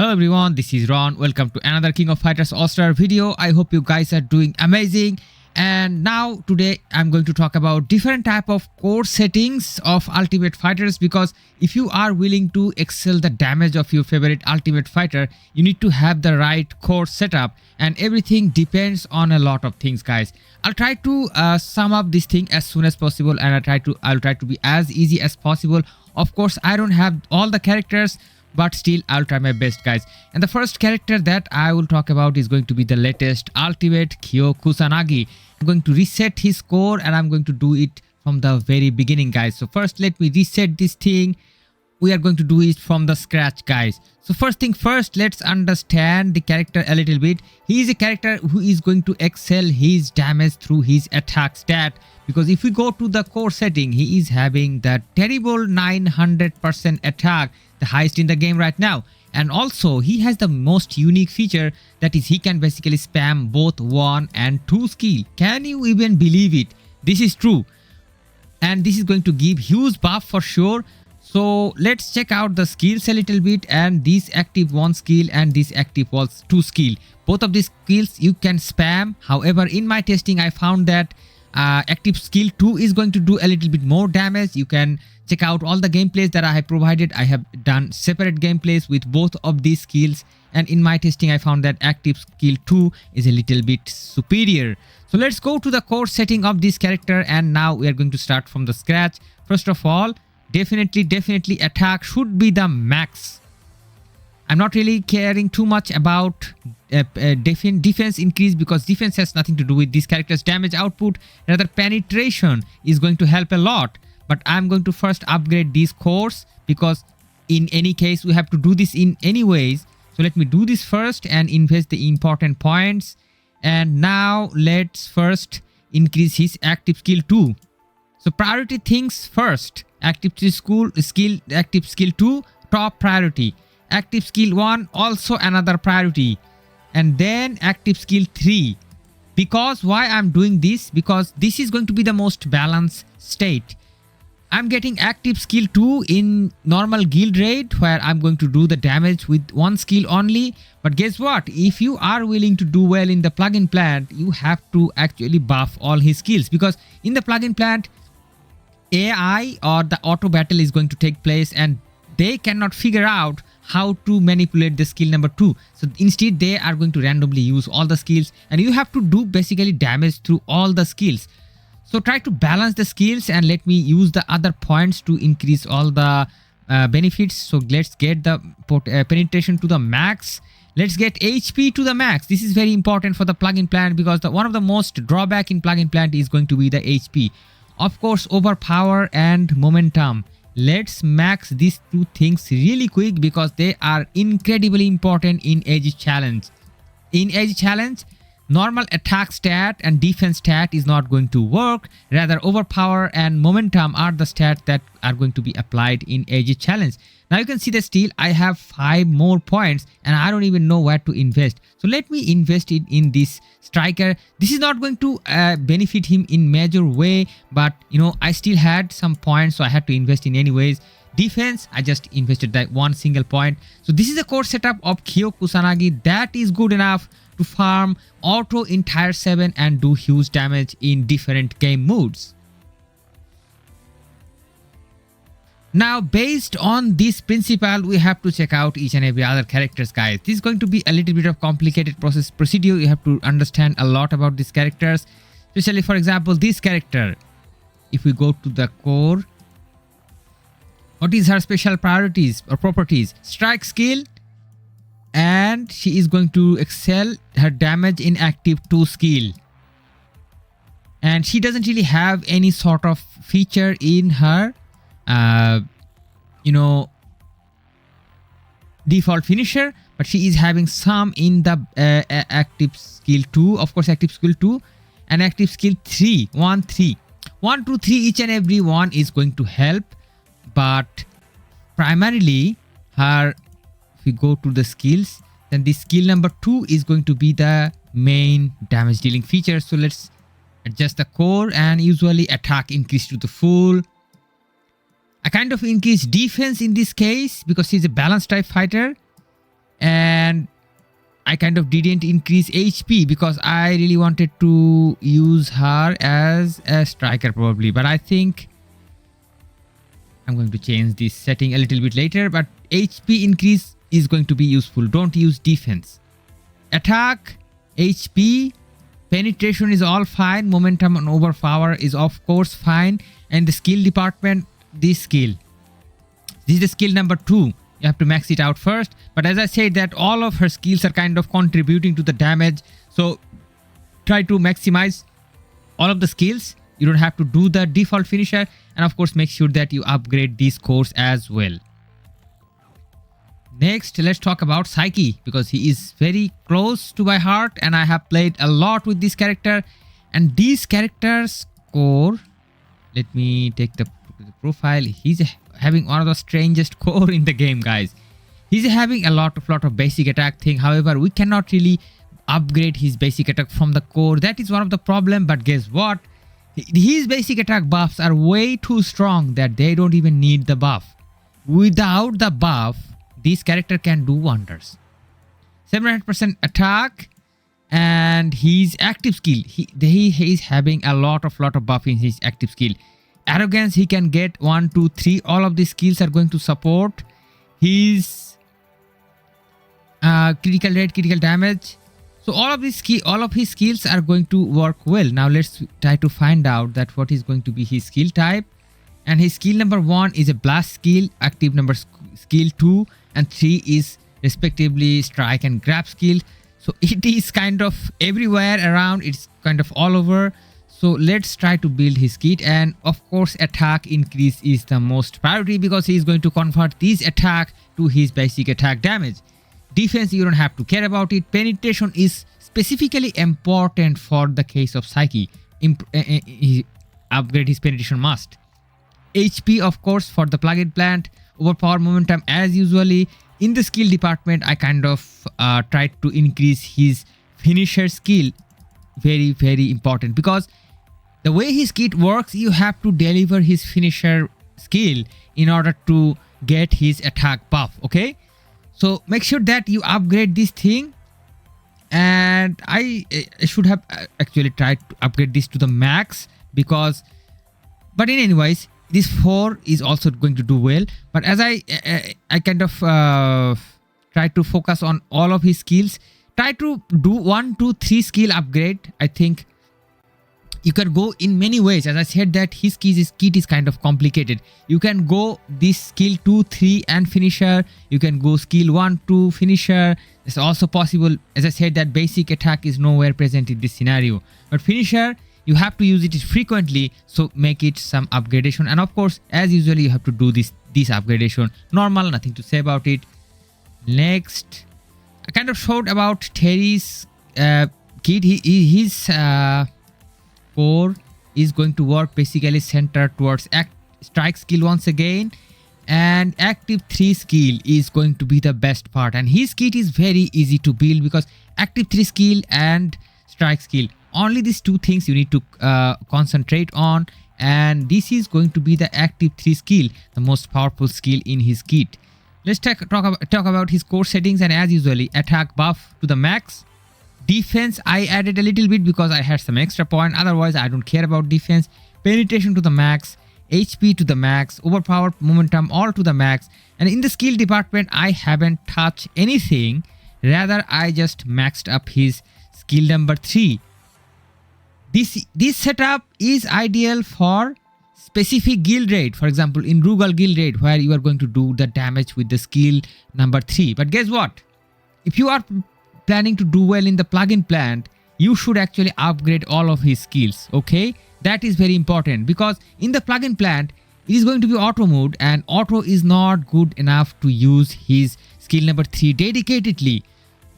Hello everyone, this is Ron. Welcome to another King of Fighters All-Star video. I hope you guys are doing amazing. And now today I'm going to talk about different type of core settings of Ultimate Fighters, because if you are willing to excel the damage of your favorite Ultimate Fighter, you need to have the right core setup, and everything depends on a lot of things, guys. I'll try to sum up this thing as soon as possible, and I'll try to be as easy as possible. Of course, I don't have all the characters, but still I'll try my best, guys. And the first character that I will talk about is going to be the latest ultimate, Kyo Kusanagi. I'm going to reset his core, and I'm going to do it from the very beginning, guys. So first, let me reset this thing. We are going to do it from the scratch, guys. So first thing first, let's understand the character a little bit. He is a character who is going to excel his damage through his attack stat, because if we go to the core setting, he is having that terrible 900% attack, the highest in the game right now. And also he has the most unique feature, that is he can basically spam both 1 and 2 skill. Can you even believe it? This is true, and this is going to give huge buff for sure. So let's check out the skills a little bit, and this active 1 skill and this active 2 skill. Both of these skills you can spam. However, in my testing I found that active skill 2 is going to do a little bit more damage. You can check out all the gameplays that I have provided. I have done separate gameplays with both of these skills, and in my testing I found that active skill 2 is a little bit superior. So let's go to the core setting of this character, and now we are going to start from the scratch. First of all, definitely attack should be the max. I'm not really caring too much about defense increase, because defense has nothing to do with this character's damage output. Rather, penetration is going to help a lot. But I'm going to first upgrade these cores, because in any case we have to do this in any ways. So let me do this first and invest the important points. And now let's first increase his active skill 2. So priority things first. Active skill 2 top priority. Active skill 1 also another priority. And then active skill 3. Because why I'm doing this? Because this is going to be the most balanced state. I'm getting active skill 2 in normal guild raid, where I'm going to do the damage with 1 skill only. But guess what? If you are willing to do well in the plugin plant, you have to actually buff all his skills, because in the plugin plant, AI or the auto battle is going to take place, and they cannot figure out how to manipulate the skill number 2. So instead they are going to randomly use all the skills, and you have to do basically damage through all the skills. So try to balance the skills, and let me use the other points to increase all the benefits. So let's get the penetration to the max. Let's get HP to the max. This is very important for the plugin plant, because one of the most drawback in plugin plant is going to be the HP. Of course, overpower and momentum. Let's max these two things really quick, because they are incredibly important in Edge Challenge. In Edge Challenge, normal attack stat and defense stat is not going to work. Rather, overpower and momentum are the stats that are going to be applied in Edge Challenge. Now you can see that still I have 5 more points, and I don't even know where to invest. So let me invest it in this striker. This is not going to benefit him in major way, but you know, I still had some points, so I had to invest in anyways. Defense, I just invested that 1 single point. So this is the core setup of Kyo Kusanagi. That is good enough to farm auto in tier 7 and do huge damage in different game modes. Now, based on this principle, we have to check out each and every other characters, guys. This is going to be a little bit of complicated procedure. You have to understand a lot about these characters, especially for example this character. If we go to the core, what is her special priorities or properties? Strike skill, and she is going to excel her damage in active 2 skill. And she doesn't really have any sort of feature in her default finisher, but she is having some in the active skill 2, of course active skill 2 and active skill 3. 1 2 3, each and every one is going to help, but primarily her, if we go to the skills, then the skill number 2 is going to be the main damage dealing feature. So let's adjust the core, and usually attack increase to the full. I kind of increase defense in this case, because she's a balanced type fighter, and I kind of didn't increase HP because I really wanted to use her as a striker probably, but I think I'm going to change this setting a little bit later. But HP increase is going to be useful. Don't use defense. Attack, HP, penetration is all fine. Momentum and overpower is of course fine. And the skill department, this skill. This is the skill number 2. You have to max it out first. But as I said that all of her skills are kind of contributing to the damage. So try to maximize all of the skills. You don't have to do the default finisher. And of course make sure that you upgrade these cores as well. Next, let's talk about Psyche, because he is very close to my heart and I have played a lot with this character. And these characters core, let me take the profile. He's having one of the strangest core in the game, guys. He's having a lot of basic attack thing. However, we cannot really upgrade his basic attack from the core. That is one of the problem. But guess what? His basic attack buffs are way too strong that they don't even need the buff. Without the buff, this character can do wonders. 700% attack and his active skill. He is having a lot of buff in his active skill. Arrogance, he can get 1, 2, 3. All of these skills are going to support his critical rate, critical damage. So all of his skills are going to work well. Now let's try to find out that what is going to be his skill type. And his skill number 1 is a blast skill, active number skill 2 and 3 is respectively strike and grab skill. So it is kind of everywhere around, it's kind of all over. So let's try to build his kit, and of course attack increase is the most priority because he is going to convert this attack to his basic attack damage. Defense, you don't have to care about it. Penetration is specifically important for the case of Psyche. Upgrade his penetration must. HP of course for the plugin plant. Overpower momentum as usually. In the skill department I kind of tried to increase his finisher skill. Very important, because the way his kit works, you have to deliver his finisher skill in order to get his attack buff. Okay, so make sure that you upgrade this thing, and I should have actually tried to upgrade this to the max because, but in anyways this 4 is also going to do well. But as I kind of try to focus on all of his skills, try to do 1, 2, 3 skill upgrade. I think you can go in many ways. As I said that his kit is kind of complicated. You can go this skill 2, 3 and finisher. You can go skill 1, 2 finisher. It's also possible. As I said that basic attack is nowhere present in this scenario. But finisher, you have to use it frequently, so make it some upgradation. And of course, as usually, you have to do this upgradation. Normal, nothing to say about it. Next, I kind of showed about Terry's kit. His core is going to work basically centered towards strike skill once again, and active 3 skill is going to be the best part. And his kit is very easy to build because active 3 skill and strike skill, only these 2 things you need to concentrate on, and this is going to be the active 3 skill, the most powerful skill in his kit. Let's talk about his core settings, and as usually attack buff to the max. Defense I added a little bit because I had some extra point, otherwise I don't care about defense. Penetration to the max, HP to the max, overpower momentum all to the max. And in the skill department I haven't touched anything, rather I just maxed up his skill number 3. This setup is ideal for specific guild raid, for example in Rugal guild raid, where you are going to do the damage with the skill number 3. But guess what, if you are planning to do well in the plugin plant, you should actually upgrade all of his skills. Okay, that is very important, because in the plugin plant it is going to be auto mode, and auto is not good enough to use his skill number 3 dedicatedly.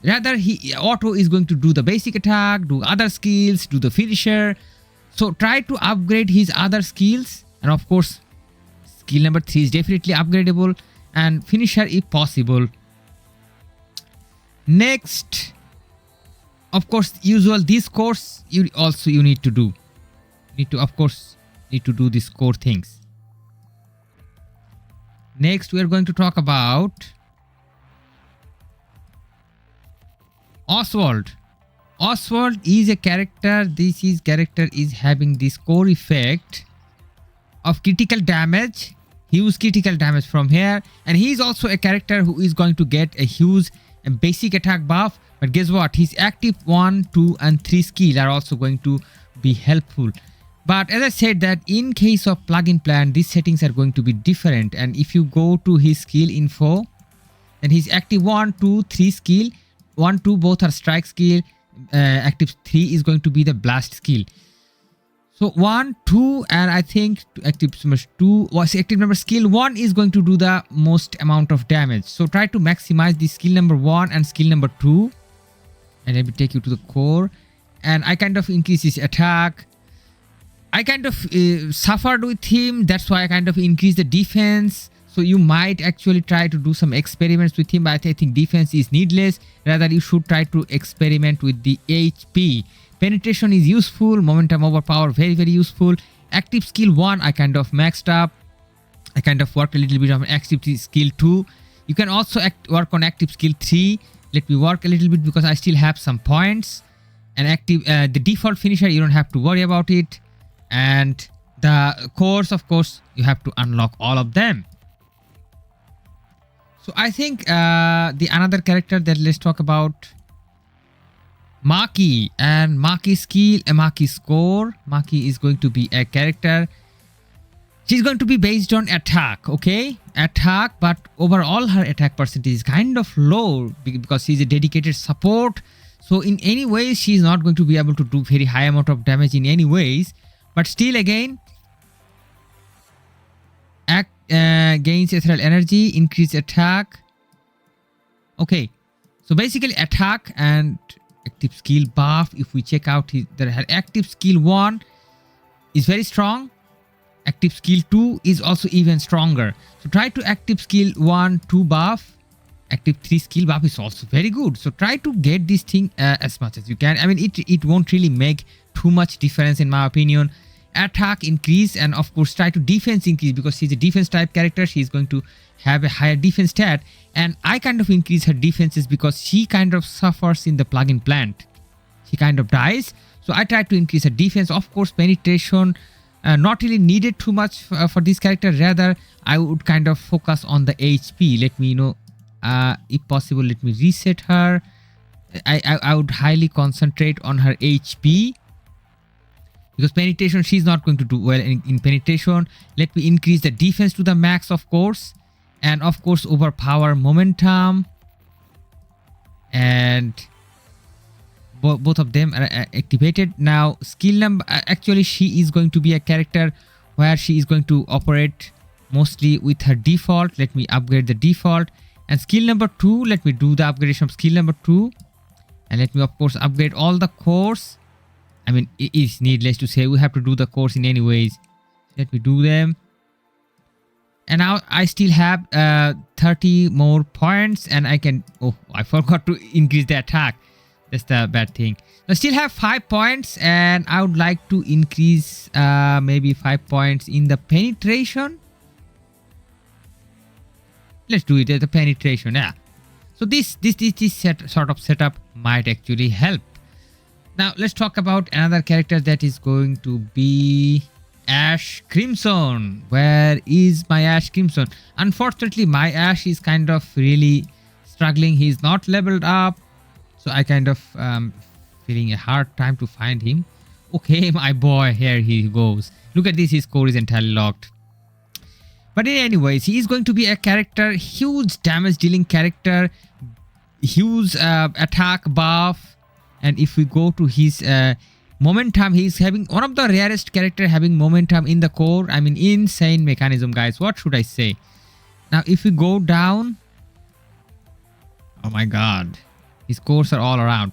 Rather, auto is going to do the basic attack, do other skills, do the finisher. So try to upgrade his other skills, and of course skill number 3 is definitely upgradable, and finisher if possible. Next, of course, usual this course you need to do. Need to do these core things. Next, we are going to talk about Oswald. Oswald is a character. This is character is having this core effect of critical damage, huge critical damage from here, and he is also a character who is going to get a huge basic attack buff. But guess what? His active 1, 2 and 3 skill are also going to be helpful. But as I said that in case of plugin plan, these settings are going to be different, and if you go to his skill info, then his active 1, 2, 3 skill, 1, 2 both are strike skill, active 3 is going to be the blast skill. So 1, 2 and I think active number 2 was active number skill 1 is going to do the most amount of damage. So try to maximize the skill number 1 and skill number 2, and let me take you to the core, and I kind of increase his attack. I kind of suffered with him, that's why I kind of increased the defense. So you might actually try to do some experiments with him, but I think defense is needless. Rather, you should try to experiment with the HP. Penetration is useful, momentum overpower very useful. Active skill 1 I kind of maxed up. I kind of worked a little bit on active skill 2. You can also work on active skill 3. Let me work a little bit because I still have some points. And active the default finisher, you don't have to worry about it. And the cores, of course, you have to unlock all of them. So I think the another character that let's talk about, Maki, and Maki skill, Maki score. Maki is going to be a character. She's going to be based on attack, okay? Attack, but overall her attack percentage is kind of low because she's a dedicated support. So in any ways, she's not going to be able to do very high amount of damage in any ways. But still again, gains ethereal energy, increase attack. Okay, so basically attack and active skill buff. If we check out her active skill 1 is very strong. Active skill 2 is also even stronger. So try to active skill 1, 2 buff. Active 3 skill buff is also very good. So try to get this thing as much as you can. I mean, it won't really make too much difference in my opinion. Attack increase, and of course try to defense increase because she's a defense type character. She's going to have a higher defense stat, and I kind of increase her defenses because she kind of suffers in the plugin plant. She kind of dies, so I try to increase her defense. Of course, penetration not really needed too much for this character. Rather, I would kind of focus on the HP. Let me know if possible. Let me reset her. I would highly concentrate on her HP. Because penetration, she's not going to do well in penetration. Let me increase the defense to the max, of course. And of course, overpower momentum. And both of them are activated. Now, skill number... actually, she is going to be a character where she is going to operate mostly with her default. Let me upgrade the default. And skill number 2, let me do the upgradation of skill number 2. And let me, of course, upgrade all the cores. I mean, it is needless to say, we have to do the course in any ways. Let me do them. And now I still have 30 more points, and I can... oh, I forgot to increase the attack. That's the bad thing. I still have 5 points, and I would like to increase maybe 5 points in the penetration. Let's do it at the penetration, yeah. So this sort of setup might actually help. Now, let's talk about another character that is going to be Ash Crimson. Where is my Ash Crimson? Unfortunately, my Ash is kind of really struggling. He's not leveled up. So I kind of feeling a hard time to find him. Okay, my boy, here he goes. Look at this, his score is entirely locked. But anyways, he is going to be a character, huge damage dealing character, huge attack buff. And if we go to his momentum, he's having one of the rarest character having momentum in the core. I mean, insane mechanism, guys. What should I say? Now, if we go down, oh my god, his cores are all around.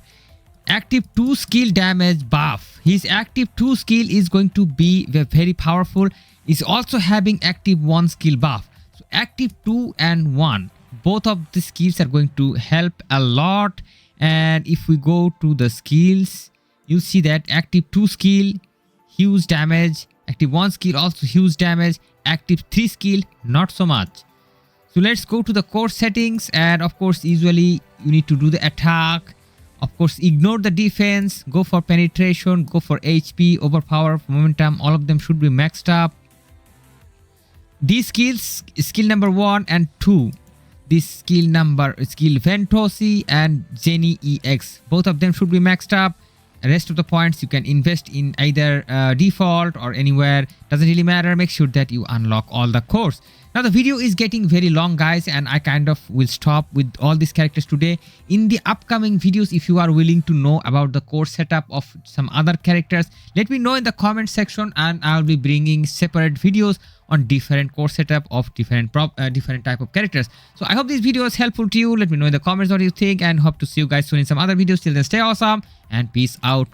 Active 2 skill damage buff. His active 2 skill is going to be very powerful. He's also having active 1 skill buff. So active 2 and 1, both of the skills are going to help a lot. And if we go to the skills, you see that active 2 skill, huge damage. Active 1 skill, also huge damage. Active 3 skill, not so much. So let's go to the core settings. And of course, usually you need to do the attack. Of course, ignore the defense, go for penetration, go for HP, overpower, momentum. All of them should be maxed up. These skills, skill number 1 and 2, this skill Ventosi and Jenny EX, both of them should be maxed up. The rest of the points you can invest in either default or anywhere, doesn't really matter. Make sure that you unlock all the cores. Now the video is getting very long, guys, and I kind of will stop with all these characters today. In the upcoming videos, if you are willing to know about the core setup of some other characters, let me know in the comment section, and I'll be bringing separate videos on different core setup of different type of characters. So I hope this video is helpful to you. Let me know in the comments what you think, and hope to see you guys soon in some other videos. Till then, stay awesome and peace out.